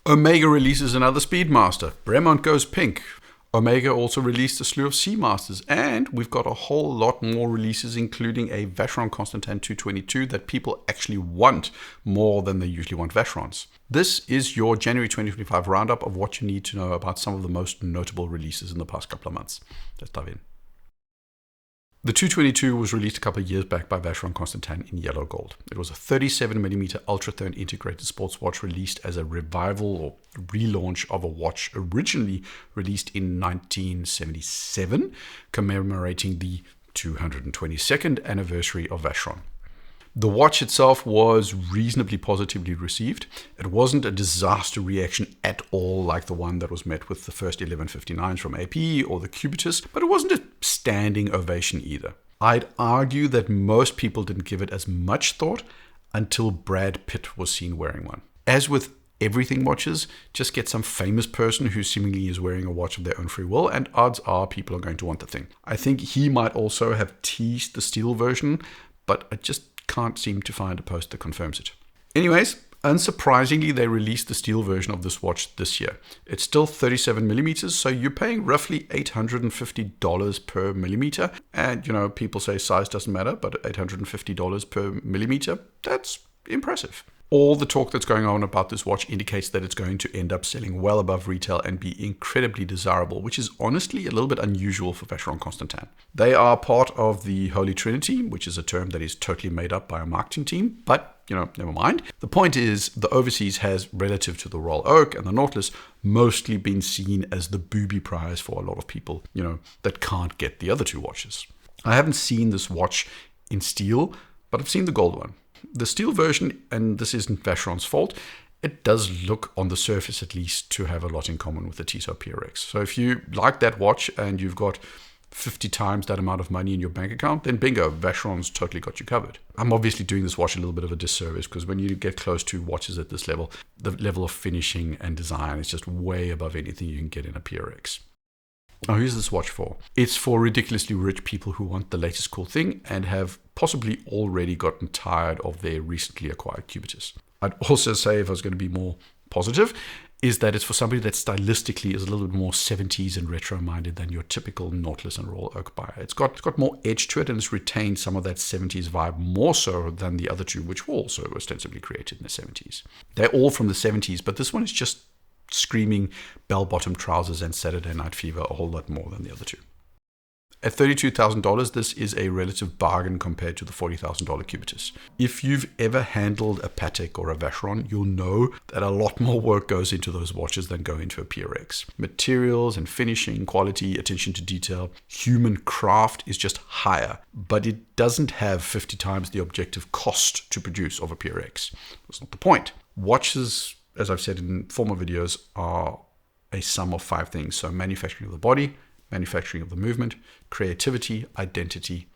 Omega releases another Speedmaster. Bremont goes pink. Omega also released a slew of Seamasters, and we've got a whole lot more releases, including a Vacheron Constantin 222 that people actually want more than they usually want Vacherons. This is your January 2025 roundup of what you need to know about some of the most notable releases in the past couple of months. Let's dive in. The 222 was released a couple of years back by Vacheron Constantin in yellow gold. It was a 37mm ultra-thin integrated sports watch released as a revival or relaunch of a watch originally released in 1977, commemorating the 222nd anniversary of Vacheron. The watch itself was reasonably positively received. It wasn't a disaster reaction at all like the one that was met with the first 1159s from AP or the Cubitus, but it wasn't a standing ovation either. I'd argue that most people didn't give it as much thought until Brad Pitt was seen wearing one. As with everything watches, just get some famous person who seemingly is wearing a watch of their own free will, and odds are people are going to want the thing. I think he might also have teased the steel version, but I just can't seem to find a post that confirms it. Anyways, unsurprisingly, they released the steel version of this watch this year. It's still 37mm, so you're paying roughly $850 per millimeter. And, people say size doesn't matter, but $850 per millimeter, that's impressive. All the talk that's going on about this watch indicates that it's going to end up selling well above retail and be incredibly desirable, which is honestly a little bit unusual for Vacheron Constantin. They are part of the Holy Trinity, which is a term that is totally made up by a marketing team, but never mind. The point is, the Overseas has, relative to the Royal Oak and the Nautilus, mostly been seen as the booby prize for a lot of people, that can't get the other two watches. I haven't seen this watch in steel, but I've seen the gold one. The steel version, and this isn't Vacheron's fault, it does look, on the surface at least, to have a lot in common with the Tissot PRX. So if you like that watch and you've got 50 times that amount of money in your bank account, then bingo, Vacheron's totally got you covered. I'm obviously doing this watch a little bit of a disservice because when you get close to watches at this level, the level of finishing and design is just way above anything you can get in a PRX. Now, who's this watch for? It's for ridiculously rich people who want the latest cool thing and have possibly already gotten tired of their recently acquired Cubitus. I'd also say, if I was going to be more positive, is that it's for somebody that stylistically is a little bit more 70s and retro-minded than your typical Nautilus and Royal Oak buyer. It's got more edge to it, and it's retained some of that 70s vibe more so than the other two, which were also ostensibly created in the 70s. They're all from the 70s, but this one is just screaming bell-bottom trousers and Saturday Night Fever a whole lot more than the other two. At $32,000, this is a relative bargain compared to the $40,000 Cubitus. If you've ever handled a Patek or a Vacheron, you'll know that a lot more work goes into those watches than go into a PRX. Materials and finishing, quality, attention to detail, human craft is just higher, but it doesn't have 50 times the objective cost to produce of a PRX. That's not the point. Watches, as I've said in former videos, are a sum of 5 things. So manufacturing of the body, manufacturing of the movement, creativity, identity,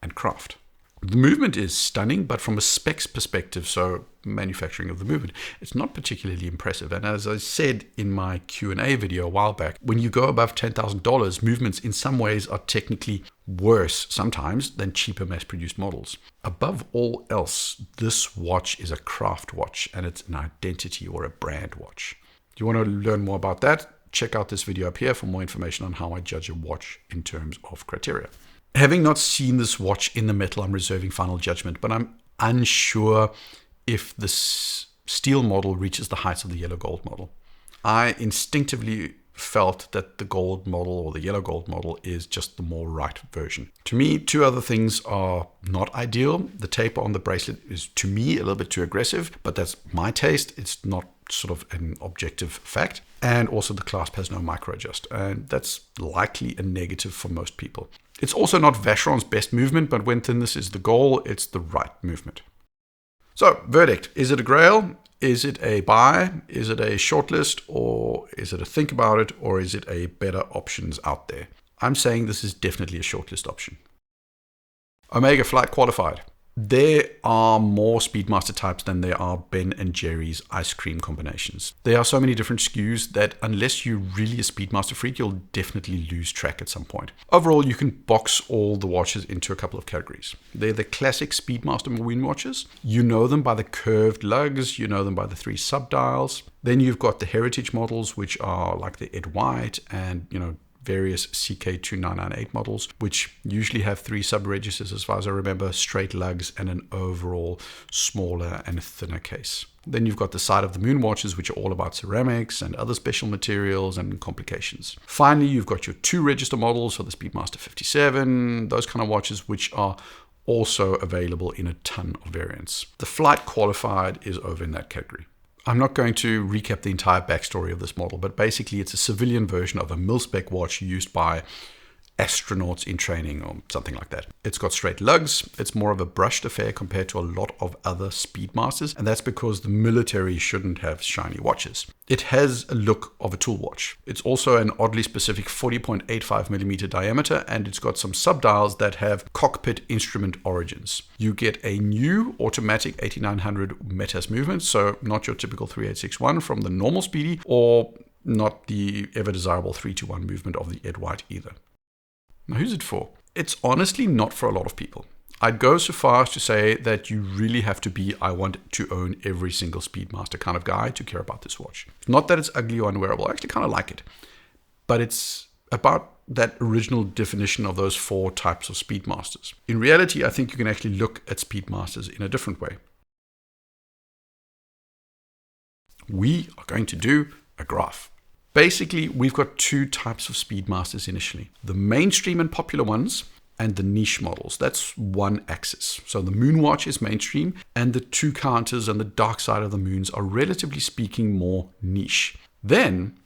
and craft. The movement is stunning, but from a specs perspective, so manufacturing of the movement, it's not particularly impressive. And as I said in my Q&A video a while back, when you go above $10,000, movements in some ways are technically worse sometimes than cheaper mass-produced models. Above all else, this watch is a craft watch, and it's an identity or a brand watch. Do you want to learn more about that? Check out this video up here for more information on how I judge a watch in terms of criteria. Having not seen this watch in the metal, I'm reserving final judgment, but I'm unsure if this steel model reaches the heights of the yellow gold model. I instinctively felt that the gold model or the yellow gold model is just the more right version. To me, 2 other things are not ideal. The taper on the bracelet is, to me, a little bit too aggressive, but that's my taste. It's not sort of an objective fact. And also the clasp has no micro adjust, and that's likely a negative for most people. It's also not Vacheron's best movement, but when thinness is the goal, it's the right movement. So, verdict. Is it a grail? Is it a buy? Is it a shortlist? Or is it a think about it? Or is it a better options out there? I'm saying this is definitely a shortlist option. Omega Flight Qualified. There are more Speedmaster types than there are Ben and Jerry's ice cream combinations. There are so many different SKUs that unless you're really a Speedmaster freak, you'll definitely lose track at some point. Overall, you can box all the watches into a couple of categories. They're the classic Speedmaster marine watches. You know them by the curved lugs, you know them by the 3 subdials. Then you've got the heritage models, which are like the Ed White and, various CK2998 models, which usually have 3 sub-registers, as far as I remember, straight lugs and an overall smaller and thinner case. Then you've got the side of the moon watches, which are all about ceramics and other special materials and complications. Finally, you've got your 2 register models, so the Speedmaster 57, those kind of watches, which are also available in a ton of variants. The flight qualified is over in that category. I'm not going to recap the entire backstory of this model, but basically it's a civilian version of a mil-spec watch used by astronauts in training or something like that. It's got straight lugs. It's more of a brushed affair compared to a lot of other Speedmasters, and that's because the military shouldn't have shiny watches. It has a look of a tool watch. It's also an oddly specific 40.85mm diameter, and it's got some subdials that have cockpit instrument origins. You get a new automatic 8900 METAS movement, so not your typical 3861 from the normal Speedy, or not the ever desirable 321 movement of the Ed White either. Now, who's it for? It's honestly not for a lot of people. I'd go so far as to say that you really have to be, I want to own every single Speedmaster kind of guy to care about this watch. Not that it's ugly or unwearable, I actually kind of like it. But it's about that original definition of those 4 types of Speedmasters. In reality, I think you can actually look at Speedmasters in a different way. We are going to do a graph. Basically, we've got 2 types of Speedmasters initially. The mainstream and popular ones and the niche models. That's one axis. So the Moonwatch is mainstream and the 2 counters and the dark side of the moons are relatively speaking more niche. Then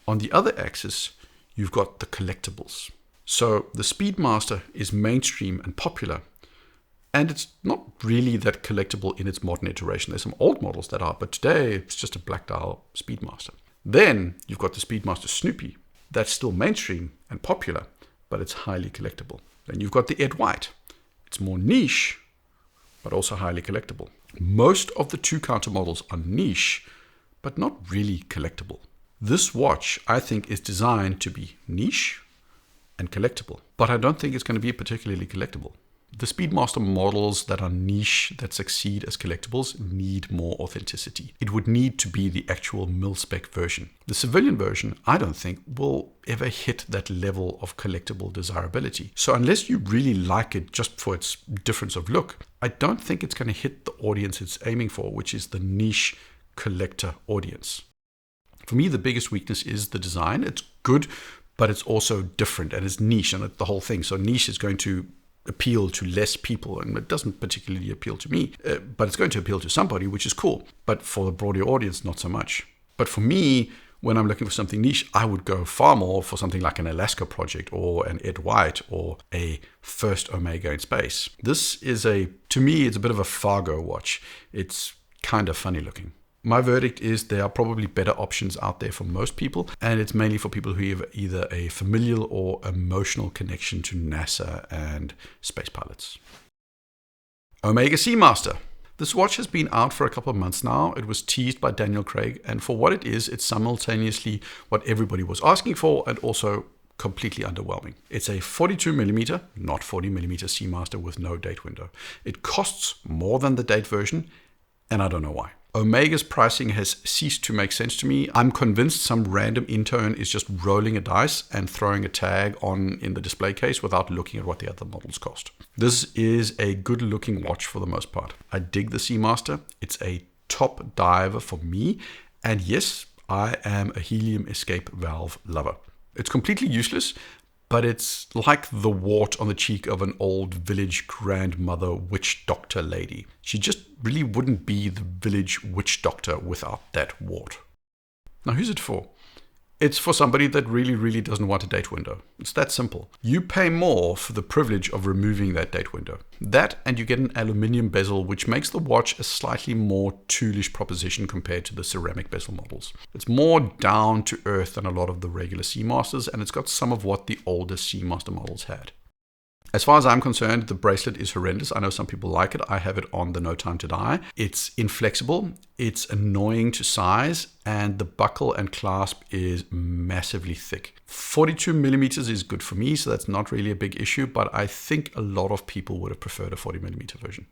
on the other axis, you've got the collectibles. So the Speedmaster is mainstream and popular, and it's not really that collectible in its modern iteration. There's some old models that are, but today it's just a black dial Speedmaster. Then you've got the Speedmaster Snoopy. That's still mainstream and popular, but it's highly collectible. Then you've got the Ed White. It's more niche, but also highly collectible. Most of the 2 counter models are niche, but not really collectible. This watch, I think, is designed to be niche and collectible, but I don't think it's going to be particularly collectible. The Speedmaster models that are niche, that succeed as collectibles, need more authenticity. It would need to be the actual mil-spec version. The civilian version, I don't think, will ever hit that level of collectible desirability. So unless you really like it just for its difference of look, I don't think it's going to hit the audience it's aiming for, which is the niche collector audience. For me, the biggest weakness is the design. It's good, but it's also different and it's niche and the whole thing. So niche is going to appeal to less people, and it doesn't particularly appeal to me, but it's going to appeal to somebody, which is cool. But for the broader audience, not so much. But for me, when I'm looking for something niche, I would go far more for something like an Alaska project or an Ed White or a first Omega in space. This is to me, it's a bit of a Fargo watch. It's kind of funny looking. My verdict is there are probably better options out there for most people, and it's mainly for people who have either a familial or emotional connection to NASA and space pilots. Omega Seamaster. This watch has been out for a couple of months now. It was teased by Daniel Craig, and for what it is, it's simultaneously what everybody was asking for and also completely underwhelming. It's a 42mm, not 40mm Seamaster with no date window. It costs more than the date version, and I don't know why. Omega's pricing has ceased to make sense to me. I'm convinced some random intern is just rolling a dice and throwing a tag on in the display case without looking at what the other models cost. This is a good looking watch for the most part. I dig the Seamaster. It's a top diver for me. And yes, I am a helium escape valve lover. It's completely useless, but it's like the wart on the cheek of an old village grandmother witch doctor lady. She just really wouldn't be the village witch doctor without that wart. Now, who's it for? It's for somebody that really doesn't want a date window. It's that simple. You pay more for the privilege of removing that date window. That, and you get an aluminium bezel, which makes the watch a slightly more toolish proposition compared to the ceramic bezel models. It's more down to earth than a lot of the regular Seamasters, and it's got some of what the older Seamaster models had. As far as I'm concerned, the bracelet is horrendous. I know some people like it. I have it on the No Time to Die. It's inflexible, it's annoying to size, and the buckle and clasp is massively thick. 42mm is good for me, so that's not really a big issue, but I think a lot of people would have preferred a 40mm version.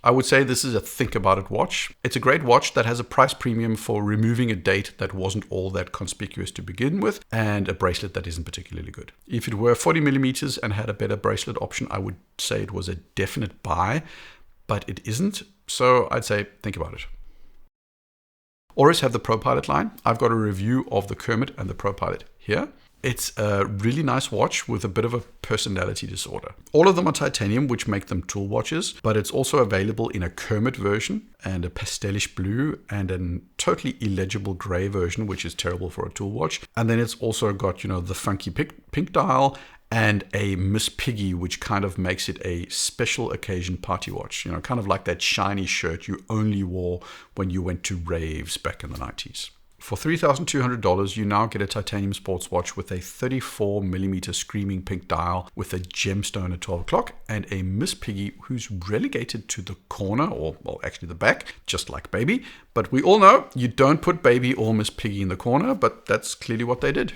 I would say this is a think about it watch. It's a great watch that has a price premium for removing a date that wasn't all that conspicuous to begin with, and a bracelet that isn't particularly good. If it were 40 millimeters and had a better bracelet option, I would say it was a definite buy, but it isn't. So I'd say think about it. Oris have the Propilot line. I've got a review of the Kermit and the Propilot here. It's a really nice watch with a bit of a personality disorder. All of them are titanium, which make them tool watches, but it's also available in a Kermit version and a pastelish blue and a totally illegible gray version, which is terrible for a tool watch. And then it's also got, the funky pink dial and a Miss Piggy, which kind of makes it a special occasion party watch. Kind of like that shiny shirt you only wore when you went to raves back in the 90s. For $3,200, you now get a titanium sports watch with a 34mm screaming pink dial with a gemstone at 12 o'clock and a Miss Piggy who's relegated to the corner, or actually the back, just like Baby. But we all know you don't put Baby or Miss Piggy in the corner, but that's clearly what they did.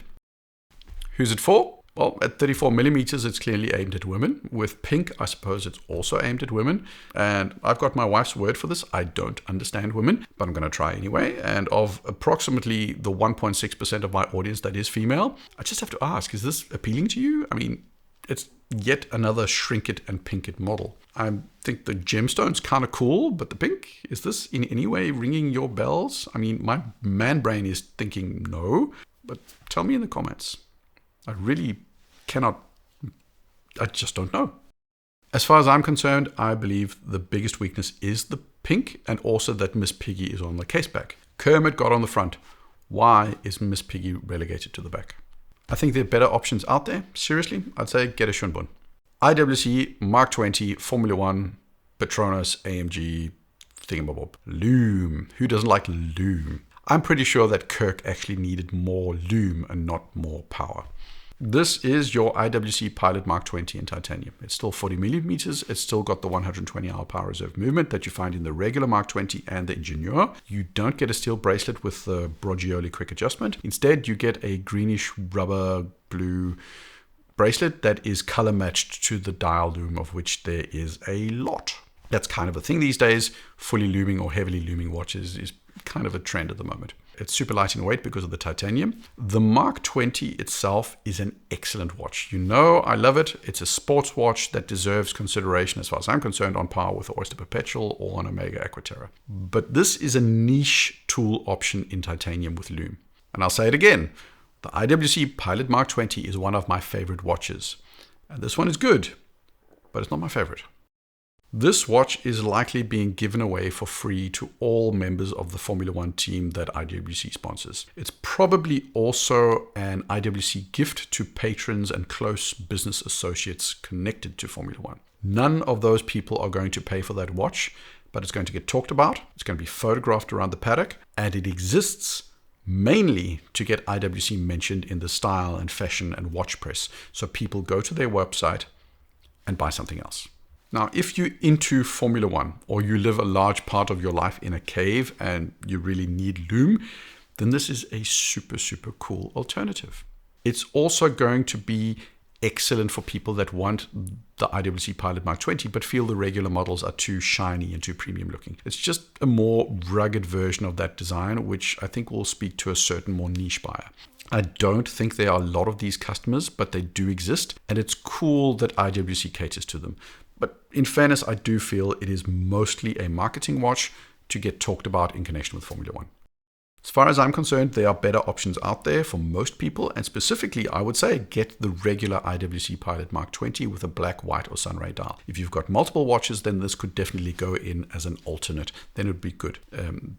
Who's it for? Well, at 34mm, it's clearly aimed at women. With pink, I suppose it's also aimed at women. And I've got my wife's word for this. I don't understand women, but I'm going to try anyway. And of approximately the 1.6% of my audience that is female, I just have to ask, is this appealing to you? I mean, it's yet another shrink it and pink it model. I think the gemstone's kind of cool, but the pink, is this in any way ringing your bells? I mean, my man brain is thinking no, but tell me in the comments. I really I just don't know. As far as I'm concerned, I believe the biggest weakness is the pink and also that Miss Piggy is on the case back. Kermit got on the front. Why is Miss Piggy relegated to the back? I think there are better options out there. Seriously, I'd say get a Shunbun. IWC, Mark 20, Formula 1, Petronas, AMG, thingamabob. Lume. Who doesn't like lume? I'm pretty sure that Kirk actually needed more lume and not more power. This is your IWC Pilot Mark 20 in titanium. It's still 40mm. It's still got the 120 hour power reserve movement that you find in the regular Mark 20 and the Ingenieur. You don't get a steel bracelet with the Brogioli quick adjustment. Instead, you get a greenish rubber blue bracelet that is color matched to the dial lume, of which there is a lot. That's kind of a thing these days. Fully looming or heavily looming watches is kind of a trend at the moment. It's super light in weight because of the titanium. The Mark 20 itself is an excellent watch. I love it. It's a sports watch that deserves consideration as far as I'm concerned on par with the Oyster Perpetual or an Omega Aquaterra. But this is a niche tool option in titanium with lume. And I'll say it again. The IWC Pilot Mark 20 is one of my favorite watches. And this one is good, but it's not my favorite. This watch is likely being given away for free to all members of the Formula 1 team that IWC sponsors. It's probably also an IWC gift to patrons and close business associates connected to Formula 1. None of those people are going to pay for that watch, but it's going to get talked about, it's going to be photographed around the paddock, and it exists mainly to get IWC mentioned in the style and fashion and watch press, so people go to their website and buy something else. Now, if you're into Formula 1 or you live a large part of your life in a cave and you really need lume, then this is a super, super cool alternative. It's also going to be excellent for people that want the IWC Pilot Mark 20 but feel the regular models are too shiny and too premium looking. It's just a more rugged version of that design, which I think will speak to a certain more niche buyer. I don't think there are a lot of these customers, but they do exist, and it's cool that IWC caters to them. But in fairness, I do feel it is mostly a marketing watch to get talked about in connection with Formula 1. As far as I'm concerned, there are better options out there for most people, and specifically, I would say get the regular IWC Pilot Mark 20 with a black, white, or sunray dial. If you've got multiple watches, then this could definitely go in as an alternate. Then it would be good.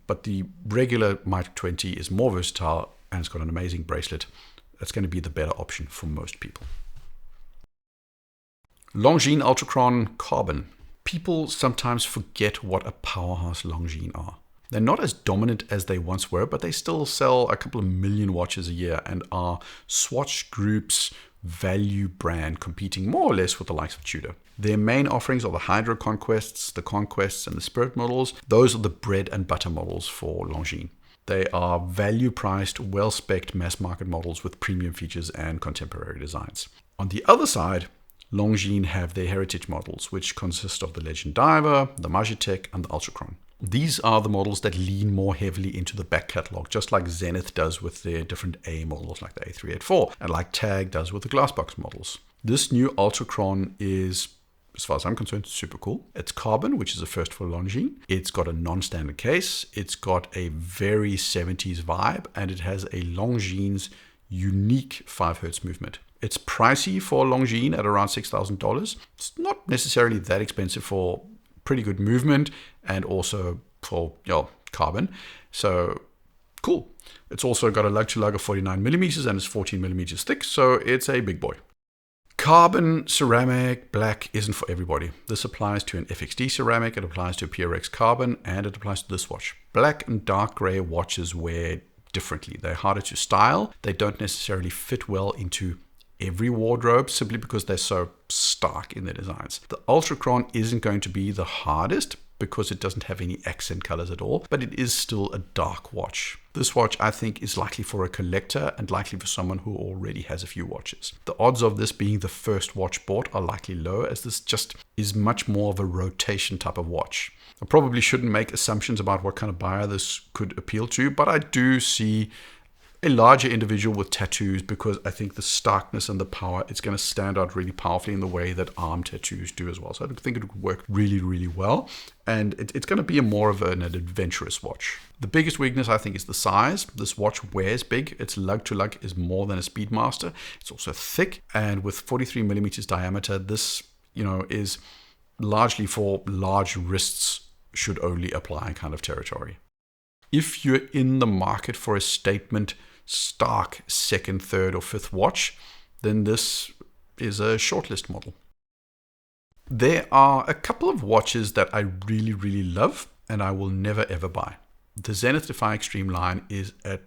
But the regular Mark 20 is more versatile, and it's got an amazing bracelet. That's going to be the better option for most people. Longines Ultra Chron Carbon. People sometimes forget what a powerhouse Longines are. They're not as dominant as they once were, but they still sell a couple of million watches a year and are Swatch Group's value brand, competing more or less with the likes of Tudor. Their main offerings are the Hydro Conquests, the Conquests, and the Spirit models. Those are the bread and butter models for Longines. They are value-priced, well-spec'd mass-market models with premium features and contemporary designs. On the other side, Longines have their heritage models, which consist of the Legend Diver, the Magitech, and the Ultrachron. These are the models that lean more heavily into the back catalog, just like Zenith does with their different A models like the A384, and like Tag does with the Glassbox models. This new Ultrachron is, as far as I'm concerned, super cool. It's carbon, which is a first for Longines. It's got a non-standard case. It's got a very 70s vibe, and it has a Longines unique 5 Hz movement. It's pricey for Longines at around $6,000. It's not necessarily that expensive for pretty good movement and also for carbon. So cool. It's also got a lug-to-lug of 49 millimeters and it's 14 millimeters thick, so it's a big boy. Carbon ceramic black isn't for everybody. This applies to an FXD ceramic, it applies to a PRX carbon, and it applies to this watch. Black and dark gray watches wear differently. They're harder to style. They don't necessarily fit well into every wardrobe simply because they're so stark in their designs. The Ultrachron isn't going to be the hardest because it doesn't have any accent colors at all, but it is still a dark watch. This watch, I think, is likely for a collector and likely for someone who already has a few watches. The odds of this being the first watch bought are likely low, as this just is much more of a rotation type of watch. I probably shouldn't make assumptions about what kind of buyer this could appeal to, but I do see a larger individual with tattoos because I think the starkness and the power, it's going to stand out really powerfully in the way that arm tattoos do as well. So I think it would work really, really well. And it's going to be more of an adventurous watch. The biggest weakness, I think, is the size. This watch wears big. Its lug to lug is more than a Speedmaster. It's also thick. And with 43 millimeters diameter, this, is largely for large wrists should only apply kind of territory. If you're in the market for a statement stark second, third, or fifth watch, then this is a shortlist model. There are a couple of watches that I really, really love and I will never ever buy. The Zenith Defy Extreme line is at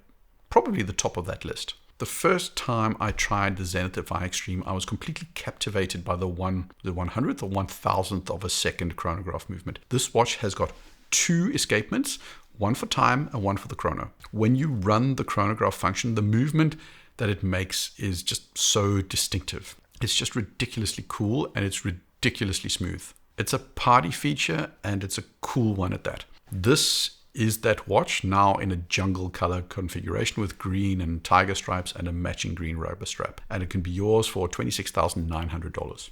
probably the top of that list. The first time I tried the Zenith Defy Extreme, I was completely captivated by the 100th or 1000th of a second chronograph movement. This watch has got 2 escapements, one for time and one for the chrono. When you run the chronograph function, the movement that it makes is just so distinctive. It's just ridiculously cool and it's ridiculously smooth. It's a party feature and it's a cool one at that. This is that watch now in a jungle color configuration with green and tiger stripes and a matching green rubber strap. And it can be yours for $26,900.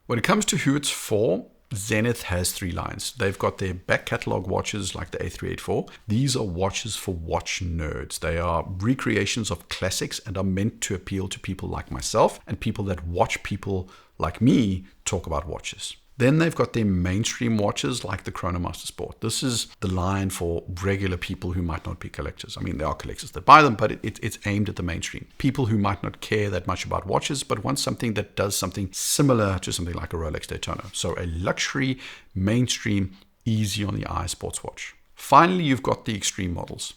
When it comes to who it's for, Zenith has 3 lines. They've got their back catalog watches like the A384. These are watches for watch nerds. They are recreations of classics and are meant to appeal to people like myself and people that watch people like me talk about watches. Then they've got their mainstream watches like the Chronomaster Sport. This is the line for regular people who might not be collectors. I mean, there are collectors that buy them, but it's aimed at the mainstream. People who might not care that much about watches, but want something that does something similar to something like a Rolex Daytona. So a luxury, mainstream, easy on the eye sports watch. Finally, you've got the extreme models.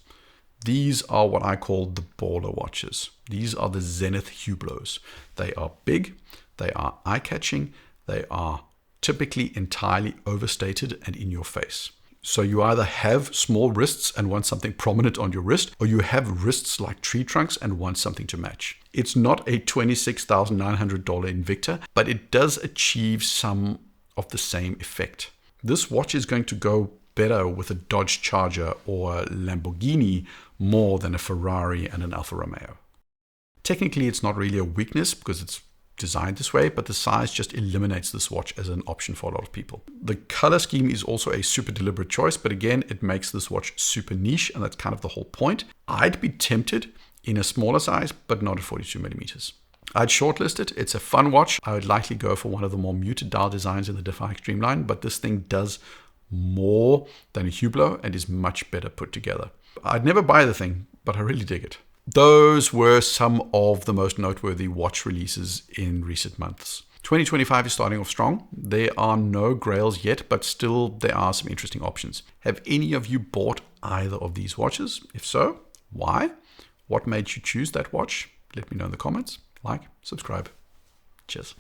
These are what I call the baller watches. These are the Zenith Hublots. They are big, they are eye-catching, they are typically entirely overstated and in your face. So you either have small wrists and want something prominent on your wrist, or you have wrists like tree trunks and want something to match. It's not a $26,900 Invicta, but it does achieve some of the same effect. This watch is going to go better with a Dodge Charger or a Lamborghini more than a Ferrari and an Alfa Romeo. Technically, it's not really a weakness because it's designed this way, but the size just eliminates this watch as an option for a lot of people. The color scheme is also a super deliberate choice, but again, it makes this watch super niche, and that's kind of the whole point. I'd be tempted in a smaller size, but not at 42 millimeters. I'd shortlist it. It's a fun watch. I would likely go for one of the more muted dial designs in the Defy Extreme line, but this thing does more than a Hublot and is much better put together. I'd never buy the thing, but I really dig it. Those were some of the most noteworthy watch releases in recent months. 2025 is starting off strong. There are no grails yet, but still there are some interesting options. Have any of you bought either of these watches? If so, why? What made you choose that watch? Let me know in the comments. Like, subscribe. Cheers.